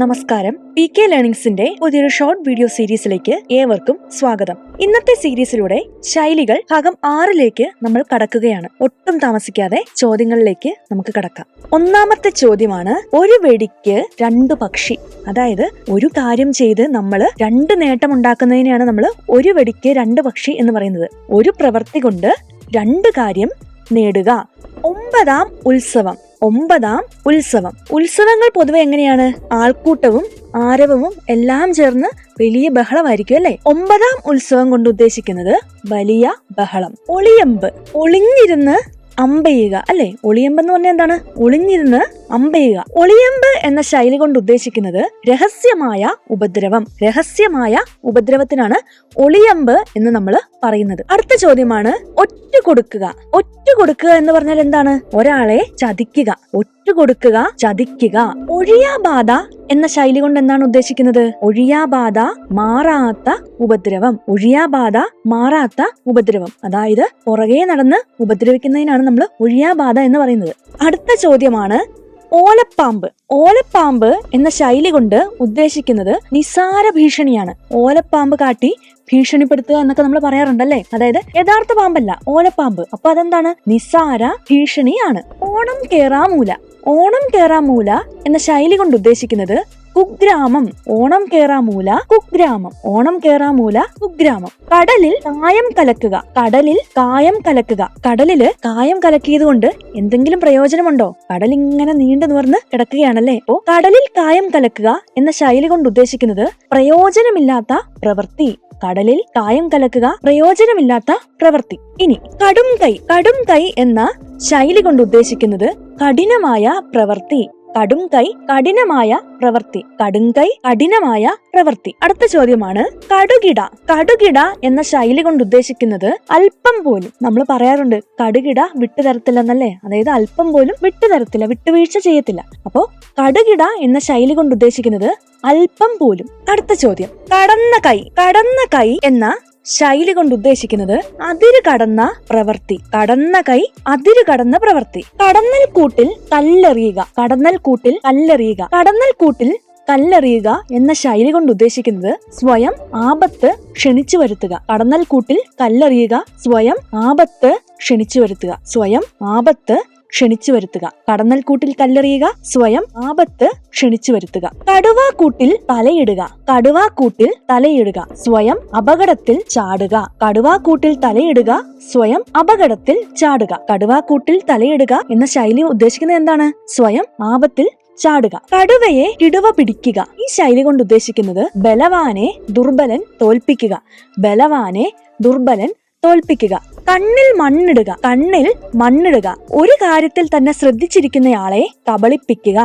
നമസ്കാരം. PK ലേണിംഗ്സിന്റെ പുതിയൊരു short video സീരീസിലേക്ക് ഏവർക്കും സ്വാഗതം. ഇന്നത്തെ സീരീസിലൂടെ ശൈലികൾ ഭാഗം 6 നമ്മൾ കടക്കുകയാണ്. ഒട്ടും താമസിക്കാതെ ചോദ്യങ്ങളിലേക്ക് നമുക്ക് കടക്കാം. ഒന്നാമത്തെ ചോദ്യമാണ്, ഒരു വെടിക്ക് 2 പക്ഷി. അതായത് ഒരു കാര്യം ചെയ്ത് നമ്മൾ 2 നേട്ടം ഉണ്ടാക്കുന്നതിനെയാണ് നമ്മൾ ഒരു വെടിക്ക് 2 പക്ഷി എന്ന് പറയുന്നത്. ഒരു പ്രവൃത്തി കൊണ്ട് 2 കാര്യം നേടുക. 9ാം ഉത്സവം. ഉത്സവങ്ങൾ പൊതുവെ എങ്ങനെയാണ്? ആൾക്കൂട്ടവും ആരവവും എല്ലാം ചേർന്ന് വലിയ ബഹളമായിരിക്കും അല്ലെ? 9ാം ഉത്സവം കൊണ്ട് ഉദ്ദേശിക്കുന്നത് വലിയ ബഹളം. ഒളിയമ്പ്, ഒളിഞ്ഞിരുന്ന് അമ്പെയ്യുക അല്ലെ? ഒളിയമ്പ് എന്ന് പറഞ്ഞാൽ എന്താണ്? ഒളിഞ്ഞിരുന്ന് അമ്പെയ്യുക. ഒളിയമ്പ് എന്ന ശൈലി കൊണ്ട് ഉദ്ദേശിക്കുന്നത് രഹസ്യമായ ഉപദ്രവത്തിനാണ് ഒളിയമ്പ് എന്ന് നമ്മൾ പറയുന്നത്. അടുത്ത ചോദ്യമാണ്, ഒറ്റ കൊടുക്കുക എന്ന് പറഞ്ഞാൽ എന്താണ്? ഒരാളെ ചതിക്കുക. ചതിക്കുക. ഒഴിയാബാധ എന്ന ശൈലി കൊണ്ട് എന്താണ് ഉദ്ദേശിക്കുന്നത്? ഒഴിയാബാധ, മാറാത്ത ഉപദ്രവം. അതായത് പുറകെ നടന്ന് ഉപദ്രവിക്കുന്നതിനാണ് നമ്മൾ ഒഴിയാബാധ എന്ന് പറയുന്നത്. അടുത്ത ചോദ്യമാണ്, ഓലപ്പാമ്പ് എന്ന ശൈലി കൊണ്ട് ഉദ്ദേശിക്കുന്നത് നിസാര ഭീഷണിയാണ്. ഓലപ്പാമ്പ് കാട്ടി ഭീഷണിപ്പെടുത്തുക എന്നൊക്കെ നമ്മൾ പറയാറുണ്ടല്ലേ? അതായത് യഥാർത്ഥ പാമ്പല്ല, ഓലപ്പാമ്പ്. അപ്പൊ അതെന്താണ്? നിസാര ഭീഷണിയാണ്. ഓണം കേറാമൂല എന്ന ശൈലി കൊണ്ട് ഉദ്ദേശിക്കുന്നത് കുഗ്രാമം. ഓണം കേറാമൂല കുഗ്രാമം. കടലിൽ കായം കലക്കുക. കടലില് കായം കലക്കിയത് കൊണ്ട് എന്തെങ്കിലും പ്രയോജനമുണ്ടോ? കടൽ ഇങ്ങനെ നീണ്ടു നിവർന്ന് കിടക്കുകയാണല്ലേ? അപ്പോ കടലിൽ കായം കലക്കുക എന്ന ശൈലി കൊണ്ട് ഉദ്ദേശിക്കുന്നത് പ്രയോജനമില്ലാത്ത പ്രവൃത്തി. കടലിൽ കായം കലക്കുക, പ്രയോജനമില്ലാത്ത പ്രവൃത്തി. ഇനി കടും കൈ എന്ന ശൈലി കൊണ്ട് ഉദ്ദേശിക്കുന്നത് കഠിനമായ പ്രവൃത്തി. കഠിനമായ പ്രവൃത്തി. അടുത്ത ചോദ്യമാണ്, കടുകിട എന്ന ശൈലി കൊണ്ട് ഉദ്ദേശിക്കുന്നത് അല്പം പോലും. നമ്മൾ പറയാറുണ്ട് കടുകിട വിട്ടുതരത്തില്ലെന്നല്ലേ? അതായത് അല്പം പോലും വിട്ടുതരത്തില്ല, വിട്ടുവീഴ്ച ചെയ്യത്തില്ല. അപ്പോ കടുകിട എന്ന ശൈലി കൊണ്ട് ഉദ്ദേശിക്കുന്നത് അല്പം പോലും. അടുത്ത ചോദ്യം, കടന്ന കൈ എന്ന ശൈലി കൊണ്ട് ഉദ്ദേശിക്കുന്നത് അതിര് കടന്ന പ്രവൃത്തി. കടന്നൽ കൂട്ടിൽ കല്ലെറിയുക എന്ന ശൈലി കൊണ്ട് ഉദ്ദേശിക്കുന്നത് സ്വയം ആപത്ത് ക്ഷണിച്ചു വരുത്തുക. കടന്നൽ കൂട്ടിൽ കല്ലെറിയുക, സ്വയം ആപത്ത് ക്ഷണിച്ചു വരുത്തുക. കടന്നൽക്കൂട്ടിൽ കല്ലെറിയുക, സ്വയം ആപത്ത് ക്ഷണിച്ചു വരുത്തുക. കടുവാക്കൂട്ടിൽ തലയിടുക, സ്വയം അപകടത്തിൽ ചാടുക. കടുവാക്കൂട്ടിൽ തലയിടുക എന്ന ശൈലി ഉദ്ദേശിക്കുന്നത് എന്താണ്? സ്വയം ആപത്തിൽ ചാടുക. കടുവയെ കിടുവ പിടിക്കുക. ഈ ശൈലി കൊണ്ട് ഉദ്ദേശിക്കുന്നത് ബലവാനെ ദുർബലൻ തോൽപ്പിക്കുക. കണ്ണിൽ മണ്ണിടുക. ഒരു കാര്യത്തിൽ തന്നെ ശ്രദ്ധിച്ചിരിക്കുന്നയാളെ കബളിപ്പിക്കുക.